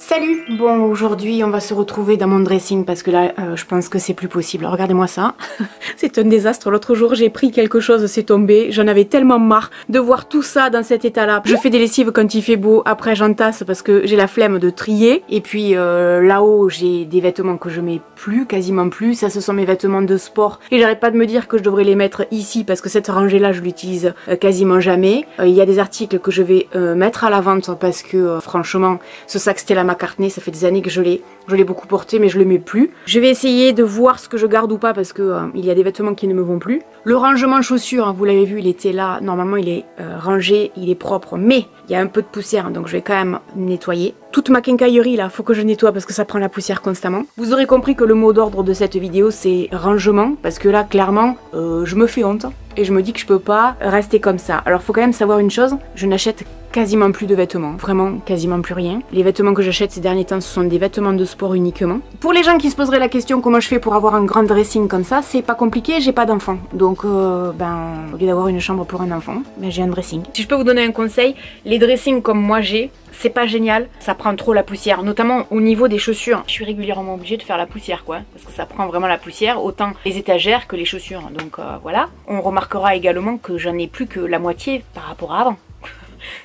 Salut! Bon, aujourd'hui on va se retrouver dans mon dressing parce que là je pense que c'est plus possible. Regardez-moi ça. C'est un désastre. L'autre jour j'ai pris quelque chose, c'est tombé. J'en avais tellement marre de voir tout ça dans cet état-là. Je fais des lessives quand il fait beau, après j'entasse parce que j'ai la flemme de trier. Et puis là-haut j'ai des vêtements que je mets plus, quasiment plus. Ça ce sont mes vêtements de sport. Et j'arrête pas de me dire que je devrais les mettre ici parce que cette rangée-là je l'utilise quasiment jamais. Il y a des articles que je vais mettre à la vente parce que franchement ce sac Stella McCartney, ça fait des années que je l'ai beaucoup porté mais je le mets plus. Je vais essayer de voir ce que je garde ou pas parce que il y a des vêtements qui ne me vont plus. Le rangement chaussures, hein, vous l'avez vu, il était là, normalement il est rangé, il est propre, mais il y a un peu de poussière donc je vais quand même nettoyer. Toute ma quincaillerie là, faut que je nettoie parce que ça prend la poussière constamment. Vous aurez compris que le mot d'ordre de cette vidéo c'est rangement parce que là clairement je me fais honte et je me dis que je peux pas rester comme ça. Alors faut quand même savoir une chose, je n'achète quasiment plus de vêtements, vraiment quasiment plus rien. Les vêtements que j'achète ces derniers temps ce sont des vêtements de sport uniquement. Pour les gens qui se poseraient la question comment je fais pour avoir un grand dressing comme ça, c'est pas compliqué, j'ai pas d'enfant. Donc au lieu d'avoir une chambre pour un enfant, ben, j'ai un dressing. Si je peux vous donner un conseil, les dressings comme moi j'ai, c'est pas génial, ça prend trop la poussière, notamment au niveau des chaussures. Je suis régulièrement obligée de faire la poussière quoi, parce que ça prend vraiment la poussière, autant les étagères que les chaussures. Donc voilà, on remarquera également que j'en ai plus que la moitié par rapport à avant.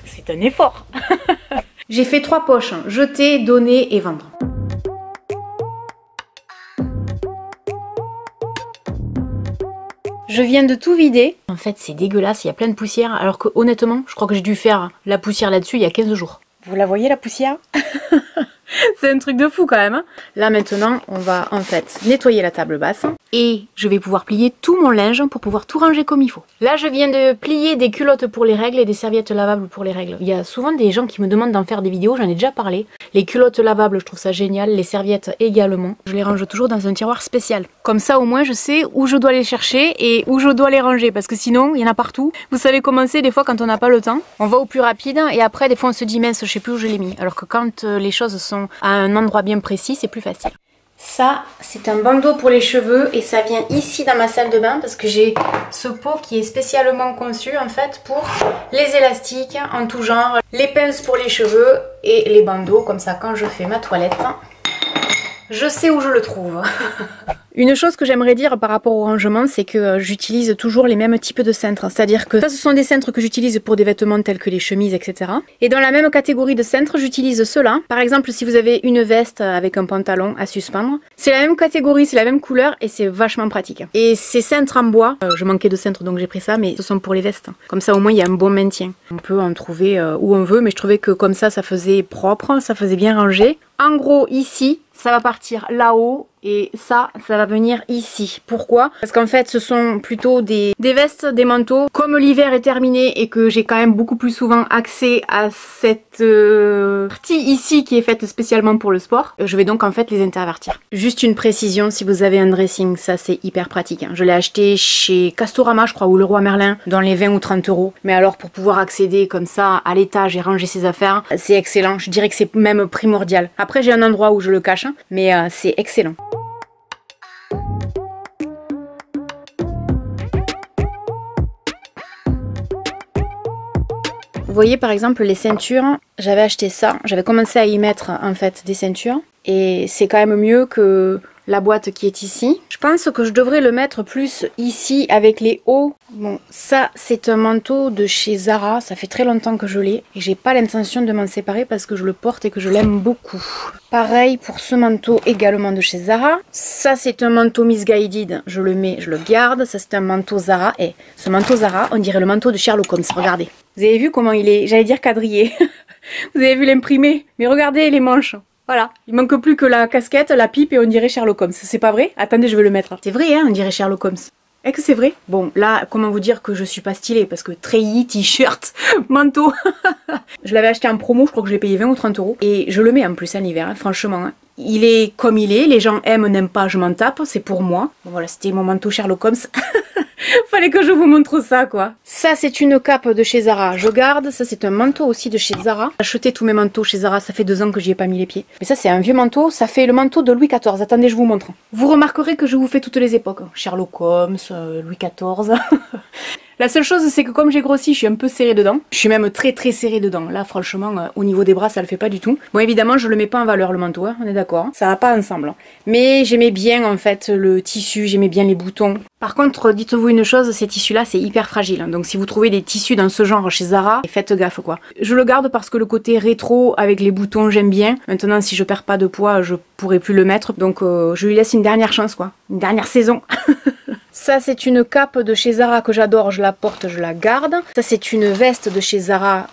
C'est un effort. J'ai fait 3 poches, jeter, donner et vendre. Je viens de tout vider. En fait c'est dégueulasse, il y a plein de poussière, alors que honnêtement je crois que j'ai dû faire la poussière là-dessus il y a 15 jours. Vous la voyez la poussière? C'est un truc de fou quand même. Hein. Là maintenant on va en fait nettoyer la table basse et je vais pouvoir plier tout mon linge pour pouvoir tout ranger comme il faut. Là je viens de plier des culottes pour les règles et des serviettes lavables pour les règles. Il y a souvent des gens qui me demandent d'en faire des vidéos, j'en ai déjà parlé. Les culottes lavables je trouve ça génial, les serviettes également. Je les range toujours dans un tiroir spécial. Comme ça au moins je sais où je dois les chercher et où je dois les ranger parce que sinon il y en a partout. Vous savez comment c'est des fois quand on n'a pas le temps. On va au plus rapide et après des fois on se dit mince je sais plus où je l'ai mis. Alors que quand les choses sont à un endroit bien précis c'est plus facile. Ça, c'est un bandeau pour les cheveux et ça vient ici dans ma salle de bain parce que j'ai ce pot qui est spécialement conçu en fait pour les élastiques en tout genre, les pinces pour les cheveux et les bandeaux comme ça quand je fais ma toilette, je sais où je le trouve. Une chose que j'aimerais dire par rapport au rangement, c'est que j'utilise toujours les mêmes types de cintres. C'est-à-dire que ça, ce sont des cintres que j'utilise pour des vêtements tels que les chemises, etc. Et dans la même catégorie de cintres, j'utilise ceux-là. Par exemple, si vous avez une veste avec un pantalon à suspendre, c'est la même catégorie, c'est la même couleur et c'est vachement pratique. Et ces cintres en bois, je manquais de cintres donc j'ai pris ça, mais ce sont pour les vestes. Comme ça au moins il y a un bon maintien. On peut en trouver où on veut, mais je trouvais que comme ça faisait propre, ça faisait bien rangé. En gros, ici, ça va partir là-haut et ça va venir ici. Pourquoi? Parce qu'en fait, ce sont plutôt des vestes, des manteaux. Comme l'hiver est terminé et que j'ai quand même beaucoup plus souvent accès à cette partie ici qui est faite spécialement pour le sport, je vais donc en fait les intervertir. Juste une précision, si vous avez un dressing, ça c'est hyper pratique. Hein. Je l'ai acheté chez Castorama, je crois, ou Leroy Merlin, dans les 20 ou 30 euros. Mais alors pour pouvoir accéder comme ça à l'étage et ranger ses affaires, c'est excellent. Je dirais que c'est même primordial. Après j'ai un endroit où je le cache, mais c'est excellent. Vous voyez par exemple les ceintures, j'avais acheté ça, j'avais commencé à y mettre en fait des ceintures et c'est quand même mieux que la boîte qui est ici. Je pense que je devrais le mettre plus ici avec les hauts. Bon, ça c'est un manteau de chez Zara, ça fait très longtemps que je l'ai et j'ai pas l'intention de m'en séparer parce que je le porte et que je l'aime beaucoup. Pareil pour ce manteau également de chez Zara. Ça c'est un manteau Missguided, je le mets, je le garde. Ça c'est un manteau Zara et ce manteau Zara on dirait le manteau de Sherlock Holmes, regardez. Vous avez vu comment il est, j'allais dire quadrillé. Vous avez vu l'imprimé, mais regardez les manches. Voilà, il manque plus que la casquette, la pipe et on dirait Sherlock Holmes. C'est pas vrai? Attendez, je vais le mettre. C'est vrai, hein, on dirait Sherlock Holmes. Est-ce que c'est vrai? Bon, là, comment vous dire que je suis pas stylée? Parce que treillis, t-shirt, manteau. Je l'avais acheté en promo, je crois que je l'ai payé 20 ou 30 euros. Et je le mets en plus en hiver, hein, franchement. Hein. Il est comme il est, les gens aiment, n'aiment pas, je m'en tape, c'est pour moi. Bon voilà, c'était mon manteau Sherlock Holmes. Fallait que je vous montre ça quoi. Ça c'est une cape de chez Zara, je garde. Ça c'est un manteau aussi de chez Zara. J'ai acheté tous mes manteaux chez Zara, ça fait 2 ans que j'y ai pas mis les pieds. Mais ça c'est un vieux manteau, ça fait le manteau de Louis XIV. Attendez, je vous montre. Vous remarquerez que je vous fais toutes les époques. Sherlock Holmes, Louis XIV. La seule chose, c'est que comme j'ai grossi, je suis un peu serrée dedans. Je suis même très très serrée dedans. Là, franchement, au niveau des bras, ça le fait pas du tout. Bon, évidemment, je le mets pas en valeur, le manteau, hein, on est d'accord. Ça va pas ensemble. Mais j'aimais bien, en fait, le tissu, j'aimais bien les boutons. Par contre, dites-vous une chose, ces tissus-là, c'est hyper fragile. Hein. Donc si vous trouvez des tissus dans ce genre chez Zara, faites gaffe, quoi. Je le garde parce que le côté rétro, avec les boutons, j'aime bien. Maintenant, si je perds pas de poids, je pourrais plus le mettre. Donc je lui laisse une dernière chance, quoi. Une dernière saison. Ça, c'est une cape de chez Zara que j'adore, je la porte, je la garde. Ça, c'est une veste de chez Zara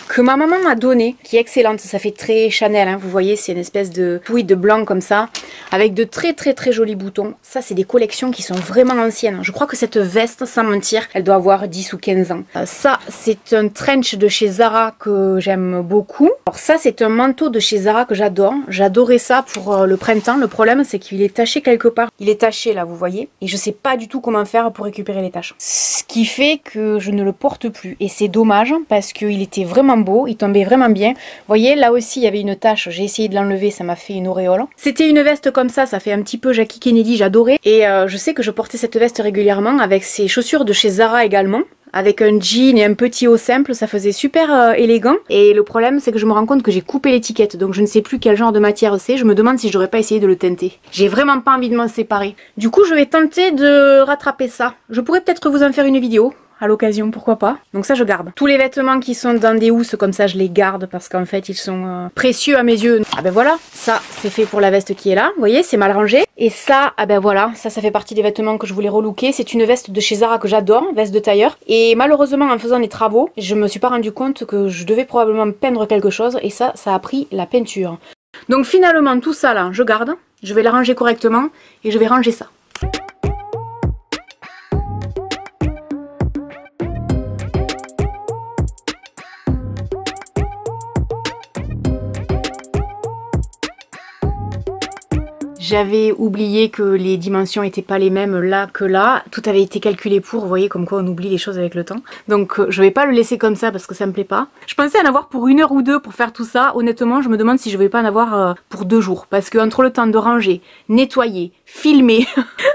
que ma maman m'a donnée, qui est excellente. Ça fait très Chanel, hein. Vous voyez, c'est une espèce de tweed blanc comme ça, avec de très très très jolis boutons. Ça, c'est des collections qui sont vraiment anciennes. Je crois que cette veste, sans mentir, elle doit avoir 10 ou 15 ans. Ça, c'est un trench de chez Zara que j'aime beaucoup. Alors ça, c'est un manteau de chez Zara que j'adore. J'adorais ça pour le printemps. Le problème, c'est qu'il est taché quelque part. Il est taché là, vous voyez. Et je sais pas du tout comment faire pour récupérer les taches. Ce qui fait que je ne le porte plus. Et c'est dommage parce qu'il était vraiment beau, il tombait vraiment bien. Vous voyez, là aussi il y avait une tache, j'ai essayé de l'enlever, ça m'a fait une auréole. C'était une veste comme ça fait un petit peu Jackie Kennedy, j'adorais. Et je sais que je portais cette veste régulièrement avec ses chaussures de chez Zara également. Avec un jean et un petit haut simple, ça faisait super élégant. Et le problème, c'est que je me rends compte que j'ai coupé l'étiquette, donc je ne sais plus quel genre de matière c'est. Je me demande si j'aurais pas essayé de le teinter. J'ai vraiment pas envie de m'en séparer. Du coup, je vais tenter de rattraper ça. Je pourrais peut-être vous en faire une vidéo. À l'occasion, pourquoi pas. Donc ça, je garde. Tous les vêtements qui sont dans des housses comme ça, je les garde parce qu'en fait, ils sont précieux à mes yeux. Ah ben voilà, ça, c'est fait pour la veste qui est là. Vous voyez, c'est mal rangé. Et ça, ah ben voilà, ça fait partie des vêtements que je voulais relooker. C'est une veste de chez Zara que j'adore, veste de tailleur. Et malheureusement, en faisant les travaux, je me suis pas rendu compte que je devais probablement peindre quelque chose. Et ça a pris la peinture. Donc finalement, tout ça là, je garde. Je vais la ranger correctement et je vais ranger ça. J'avais oublié que les dimensions n'étaient pas les mêmes là que là. Tout avait été calculé pour, vous voyez comme quoi on oublie les choses avec le temps. Donc je vais pas le laisser comme ça parce que ça me plaît pas. Je pensais en avoir pour 1 heure ou 2 pour faire tout ça. Honnêtement, je me demande si je vais pas en avoir pour 2 jours. Parce que entre le temps de ranger, nettoyer, filmer,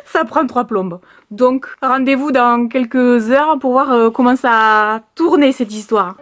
ça prend 3 plombes. Donc rendez-vous dans quelques heures pour voir comment ça a tourné cette histoire.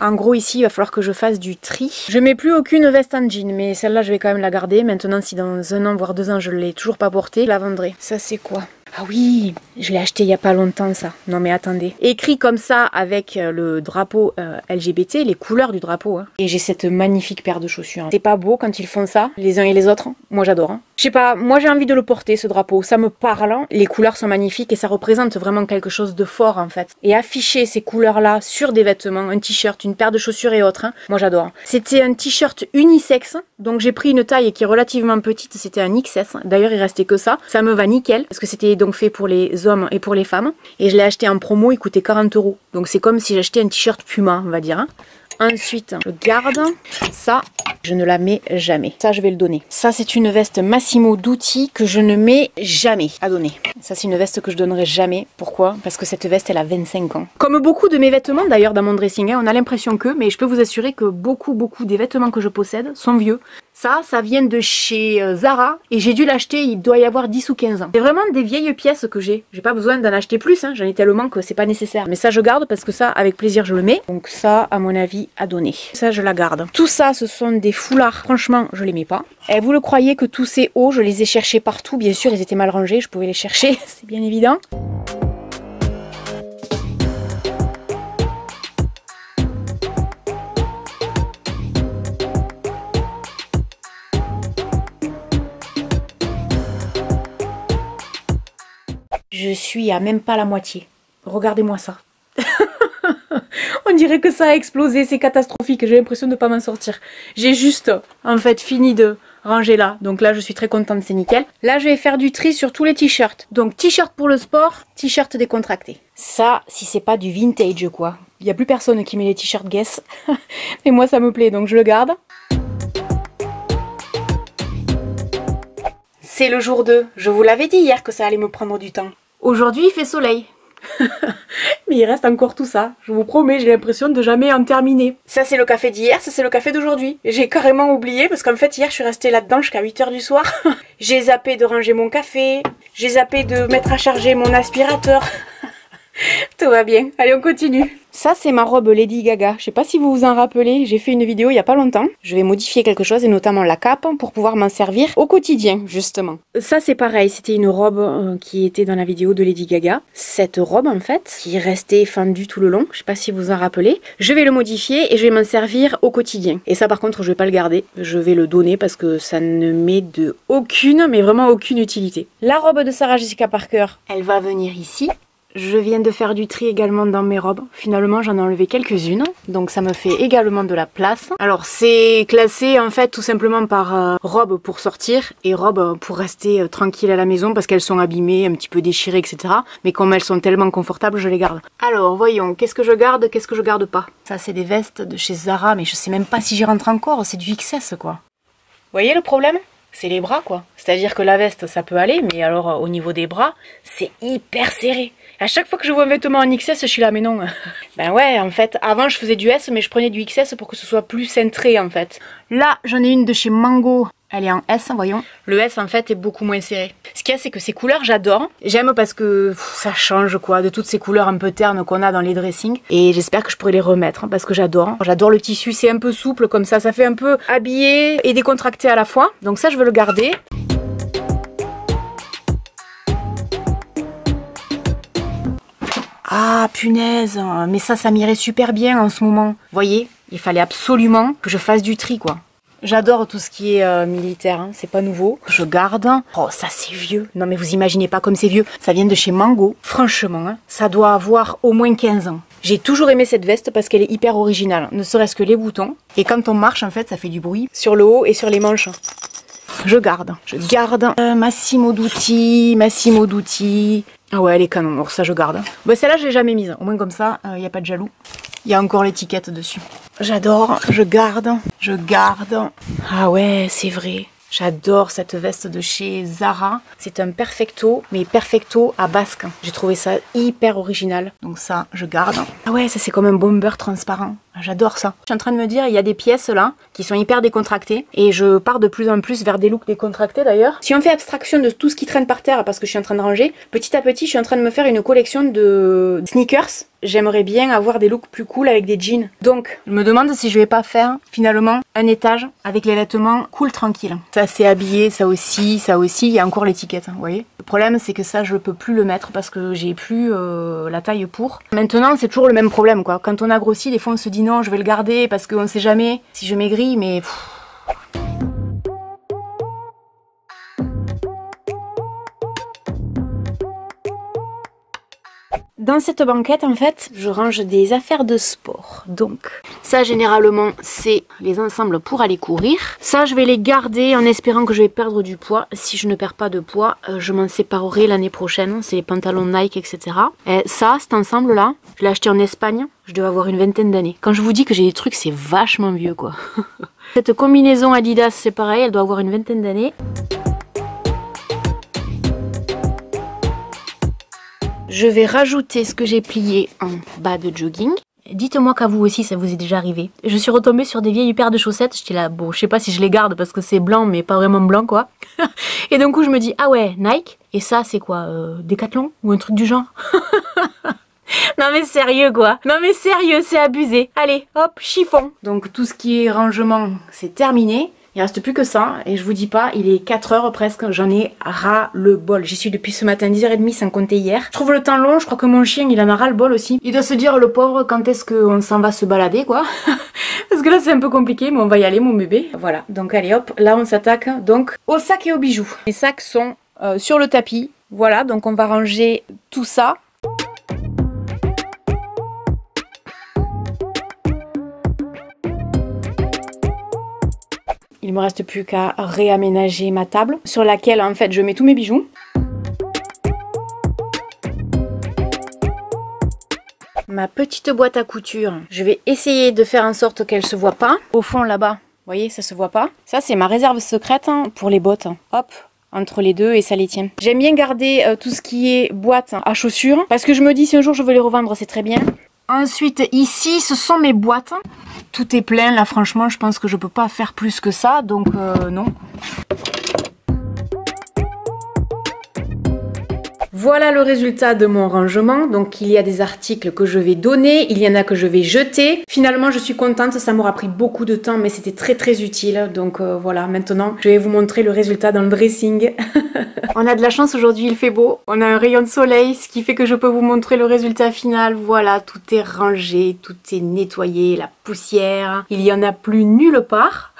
En gros ici il va falloir que je fasse du tri. Je mets plus aucune veste en jean mais celle-là je vais quand même la garder. Maintenant si dans 1 an voire 2 ans je ne l'ai toujours pas portée, je la vendrai. Ça c'est quoi? Ah oui, je l'ai acheté il y a pas longtemps ça. Non mais attendez. Écrit comme ça avec le drapeau LGBT, les couleurs du drapeau. Hein. Et j'ai cette magnifique paire de chaussures. C'est pas beau quand ils font ça, les uns et les autres? Moi j'adore. Hein. Je sais pas, moi j'ai envie de le porter ce drapeau. Ça me parle. Les couleurs sont magnifiques et ça représente vraiment quelque chose de fort en fait. Et afficher ces couleurs là sur des vêtements, un t-shirt, une paire de chaussures et autres, hein, moi j'adore. C'était un t-shirt unisexe. Donc j'ai pris une taille qui est relativement petite, c'était un XS. D'ailleurs il restait que ça. Ça me va nickel parce que c'était donc fait pour les hommes et pour les femmes. Et je l'ai acheté en promo, il coûtait 40 €. Donc c'est comme si j'achetais un t-shirt Puma, on va dire. Hein. Ensuite, je garde ça, je ne la mets jamais. Ça, je vais le donner. Ça, c'est une veste Massimo Dutti que je ne mets jamais à donner. Ça, c'est une veste que je donnerai jamais. Pourquoi? Parce que cette veste, elle a 25 ans. Comme beaucoup de mes vêtements, d'ailleurs, dans mon dressing, hein, on a l'impression que, mais je peux vous assurer que beaucoup des vêtements que je possède sont vieux. Ça vient de chez Zara et j'ai dû l'acheter, il doit y avoir 10 ou 15 ans. C'est vraiment des vieilles pièces que j'ai. J'ai pas besoin d'en acheter plus, hein. J'en ai tellement que c'est pas nécessaire. Mais ça, je garde parce que ça, avec plaisir, je le mets. Donc ça, à mon avis, à donner. Ça, je la garde. Tout ça, ce sont des foulards. Franchement, je les mets pas. Et vous le croyez que tous ces hauts, je les ai cherchés partout. Bien sûr, ils étaient mal rangés, je pouvais les chercher, c'est bien évident. Je suis à même pas la moitié. Regardez-moi ça. On dirait que ça a explosé, c'est catastrophique. J'ai l'impression de ne pas m'en sortir. J'ai juste, en fait, fini de ranger là. Donc là, je suis très contente, c'est nickel. Là, je vais faire du tri sur tous les t-shirts. Donc, t-shirt pour le sport, t-shirt décontracté. Ça, si c'est pas du vintage, quoi. Il n'y a plus personne qui met les t-shirts Guess. Mais moi, ça me plaît, donc je le garde. C'est le jour 2. Je vous l'avais dit hier que ça allait me prendre du temps. Aujourd'hui, il fait soleil. Mais il reste encore tout ça. Je vous promets, j'ai l'impression de jamais en terminer. Ça c'est le café d'hier, ça c'est le café d'aujourd'hui. J'ai carrément oublié parce qu'en fait hier je suis restée là-dedans jusqu'à 8 h du soir. J'ai zappé de ranger mon café. J'ai zappé de mettre à charger mon aspirateur. Tout va bien. Allez, on continue. Ça, c'est ma robe Lady Gaga. Je sais pas si vous vous en rappelez, j'ai fait une vidéo il y a pas longtemps. Je vais modifier quelque chose et notamment la cape pour pouvoir m'en servir au quotidien, justement. Ça, c'est pareil. C'était une robe qui était dans la vidéo de Lady Gaga. Cette robe, en fait, qui restait fendue tout le long. Je sais pas si vous vous en rappelez. Je vais le modifier et je vais m'en servir au quotidien. Et ça, par contre, je vais pas le garder. Je vais le donner parce que ça ne m'est de aucune, mais vraiment aucune utilité. La robe de Sarah Jessica Parker, elle va venir ici. Je viens de faire du tri également dans mes robes. Finalement, j'en ai enlevé quelques-unes. Donc ça me fait également de la place. Alors c'est classé en fait tout simplement par robe pour sortir et robe pour rester tranquille à la maison parce qu'elles sont abîmées, un petit peu déchirées, etc. Mais comme elles sont tellement confortables, je les garde. Alors voyons, qu'est-ce que je garde, qu'est-ce que je garde pas. Ça c'est des vestes de chez Zara, mais je sais même pas si j'y rentre encore. C'est du XS quoi. Vous voyez le problème ? C'est les bras quoi. C'est-à-dire que la veste ça peut aller, mais alors au niveau des bras, c'est hyper serré. À chaque fois que je vois un vêtement en XS, je suis là, mais non. Ben ouais, en fait, avant je faisais du S, mais je prenais du XS pour que ce soit plus cintré en fait. Là, j'en ai une de chez Mango. Elle est en S, voyons. Le S en fait est beaucoup moins serré. Ce qu'il y a, c'est que ces couleurs, j'adore. J'aime parce que ça change quoi, de toutes ces couleurs un peu ternes qu'on a dans les dressings. Et j'espère que je pourrai les remettre parce que j'adore. J'adore le tissu, c'est un peu souple comme ça fait un peu habillé et décontracté à la fois. Donc ça, je veux le garder. Ah punaise, mais ça m'irait super bien en ce moment. Vous voyez, il fallait absolument que je fasse du tri quoi. J'adore tout ce qui est militaire, hein. C'est pas nouveau. Je garde. Oh ça c'est vieux. Non mais vous imaginez pas comme c'est vieux. Ça vient de chez Mango. Franchement, hein, ça doit avoir au moins 15 ans. J'ai toujours aimé cette veste parce qu'elle est hyper originale. Ne serait-ce que les boutons. Et quand on marche en fait ça fait du bruit sur le haut et sur les manches. Je garde. Massimo Dutti. Ah ouais, elle est canon, alors ça je garde. Bah celle-là je l'ai jamais mise, au moins comme ça, il n'y a pas de jaloux. Il y a encore l'étiquette dessus. J'adore, je garde. Ah ouais, c'est vrai. J'adore cette veste de chez Zara. C'est un perfecto, mais perfecto à basque. J'ai trouvé ça hyper original. Donc ça, je garde. Ah ouais, ça c'est comme un bomber transparent. J'adore ça. Je suis en train de me dire, il y a des pièces là qui sont hyper décontractées et je pars de plus en plus vers des looks décontractés d'ailleurs. Si on fait abstraction de tout ce qui traîne par terre parce que je suis en train de ranger, petit à petit je suis en train de me faire une collection de sneakers. J'aimerais bien avoir des looks plus cool avec des jeans. Donc je me demande si je vais pas faire finalement un étage avec les vêtements cool tranquille. Ça c'est habillé, ça aussi, il y a encore l'étiquette, vous voyez. Le problème c'est que ça je peux plus le mettre parce que j'ai plus la taille pour. Maintenant c'est toujours le même problème quoi. Quand on a grossi, des fois on se dit non je vais le garder parce qu'on sait jamais si je maigris mais... Dans cette banquette, en fait, je range des affaires de sport. Donc, ça, généralement, c'est les ensembles pour aller courir. Ça, je vais les garder en espérant que je vais perdre du poids. Si je ne perds pas de poids, je m'en séparerai l'année prochaine. C'est les pantalons Nike, etc. Et ça, cet ensemble-là, je l'ai acheté en Espagne. Je dois avoir une vingtaine d'années. Quand je vous dis que j'ai des trucs, c'est vachement vieux, quoi. Cette combinaison Adidas, c'est pareil, elle doit avoir une vingtaine d'années. Je vais rajouter ce que j'ai plié en bas de jogging. Dites-moi qu'à vous aussi ça vous est déjà arrivé. Je suis retombée sur des vieilles paires de chaussettes. J'étais là, bon, je sais pas si je les garde parce que c'est blanc mais pas vraiment blanc quoi. Et d'un coup je me dis, ah ouais, Nike. Et ça c'est quoi, Decathlon ou un truc du genre. Non mais sérieux quoi. Non mais sérieux, c'est abusé. Allez, hop, chiffon. Donc tout ce qui est rangement, c'est terminé. Il reste plus que ça et je vous dis pas, il est 4 h presque, j'en ai ras le bol. J'y suis depuis ce matin 10 h 30 sans compter hier. Je trouve le temps long, je crois que mon chien il en a ras le bol aussi. Il doit se dire le pauvre quand est-ce qu'on s'en va se balader quoi. Parce que là c'est un peu compliqué mais on va y aller mon bébé. Voilà, donc allez hop, là on s'attaque donc aux sacs et aux bijoux. Les sacs sont sur le tapis, voilà, donc on va ranger tout ça. Il me reste plus qu'à réaménager ma table sur laquelle en fait je mets tous mes bijoux. Ma petite boîte à couture, je vais essayer de faire en sorte qu'elle se voit pas. Au fond là-bas, vous voyez, ça se voit pas. Ça c'est ma réserve secrète pour les bottes. Hop, entre les deux et ça les tient. J'aime bien garder tout ce qui est boîte à chaussures parce que je me dis si un jour je veux les revendre, c'est très bien. Ensuite, ici, ce sont mes boîtes. Tout est plein, là, franchement, je pense que je peux pas faire plus que ça, donc non. Voilà le résultat de mon rangement. Donc il y a des articles que je vais donner, il y en a que je vais jeter. Finalement je suis contente, ça m'aura pris beaucoup de temps mais c'était très utile. Donc voilà, maintenant je vais vous montrer le résultat dans le dressing. On a de la chance aujourd'hui, il fait beau. On a un rayon de soleil, ce qui fait que je peux vous montrer le résultat final. Voilà, tout est rangé, tout est nettoyé, la poussière. Il y en a plus nulle part.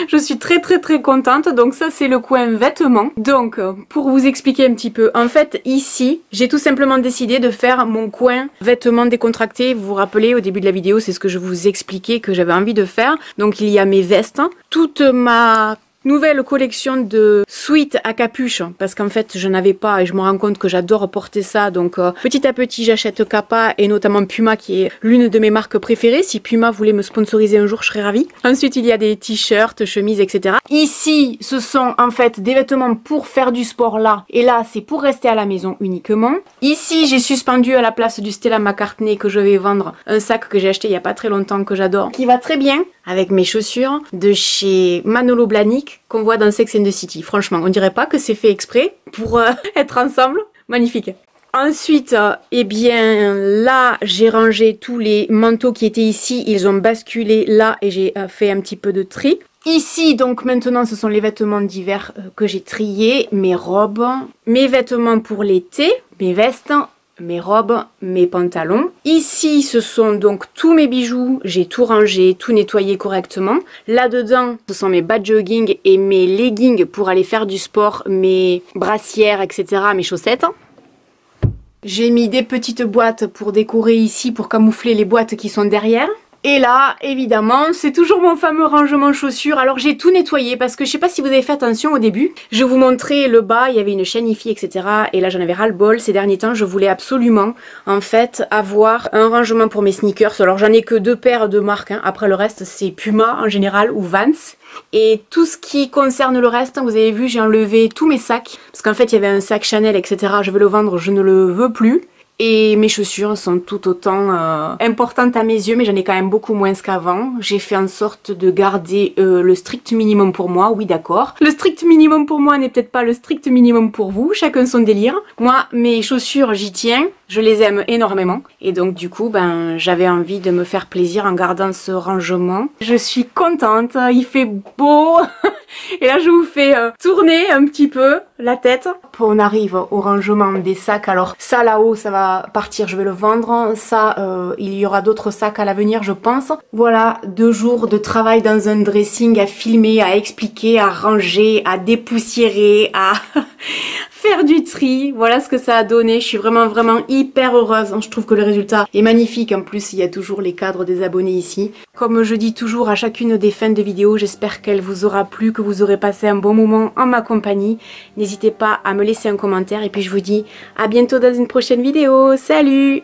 Je suis très contente. Donc ça c'est le coin vêtements. Donc pour vous expliquer un petit peu, en fait ici j'ai tout simplement décidé de faire mon coin vêtements décontractés. Vous vous rappelez au début de la vidéo, c'est ce que je vous expliquais que j'avais envie de faire. Donc il y a mes vestes, toute ma nouvelle collection de sweats à capuche parce qu'en fait je n'avais pas et je me rends compte que j'adore porter ça, donc petit à petit j'achète Kappa et notamment Puma qui est l'une de mes marques préférées. Si Puma voulait me sponsoriser un jour je serais ravie. Ensuite il y a des t-shirts, chemises, etc. Ici ce sont en fait des vêtements pour faire du sport là et là c'est pour rester à la maison uniquement. Ici j'ai suspendu à la place du Stella McCartney que je vais vendre un sac que j'ai acheté il n'y a pas très longtemps que j'adore, qui va très bien avec mes chaussures de chez Manolo Blahnik qu'on voit dans Sex and the City. Franchement, on dirait pas que c'est fait exprès pour être ensemble. Magnifique. Ensuite, eh bien là, j'ai rangé tous les manteaux qui étaient ici. Ils ont basculé là et j'ai fait un petit peu de tri. Ici, donc maintenant, ce sont les vêtements d'hiver que j'ai triés. Mes robes, mes vêtements pour l'été, mes vestes, mes robes, mes pantalons. Ici, ce sont donc tous mes bijoux. J'ai tout rangé, tout nettoyé correctement. Là-dedans, ce sont mes bas de jogging et mes leggings pour aller faire du sport, mes brassières, etc., mes chaussettes. J'ai mis des petites boîtes pour décorer ici, pour camoufler les boîtes qui sont derrière. Et là, évidemment, c'est toujours mon fameux rangement chaussures. Alors j'ai tout nettoyé parce que je sais pas si vous avez fait attention au début. Je vous montrais le bas, il y avait une chaîne IFI, etc. Et là j'en avais ras le bol. Ces derniers temps, je voulais absolument, en fait, avoir un rangement pour mes sneakers. Alors j'en ai que 2 paires de marques. Hein. Après le reste, c'est Puma en général ou Vans. Et tout ce qui concerne le reste, vous avez vu, j'ai enlevé tous mes sacs. Parce qu'en fait, il y avait un sac Chanel, etc. Je vais le vendre, je ne le veux plus. Et mes chaussures sont tout autant importantes à mes yeux, mais j'en ai quand même beaucoup moins qu'avant. J'ai fait en sorte de garder le strict minimum pour moi, oui d'accord. Le strict minimum pour moi n'est peut-être pas le strict minimum pour vous, chacun son délire. Moi, mes chaussures, j'y tiens, je les aime énormément. Et donc du coup, ben, j'avais envie de me faire plaisir en gardant ce rangement. Je suis contente, il fait beau. Et là je vous fais tourner un petit peu la tête. On arrive au rangement des sacs. Alors ça là-haut ça va partir, je vais le vendre. Ça il y aura d'autres sacs à l'avenir je pense. Voilà 2 jours de travail dans un dressing à filmer, à expliquer, à ranger, à dépoussiérer, à faire du tri. Voilà ce que ça a donné. Je suis vraiment hyper heureuse. Je trouve que le résultat est magnifique. En plus il y a toujours les cadres des abonnés ici. Comme je dis toujours à chacune des fins de vidéo, j'espère qu'elle vous aura plu, que vous aurez passé un bon moment en ma compagnie. N'hésitez pas à me laisser un commentaire et puis je vous dis à bientôt dans une prochaine vidéo. Salut!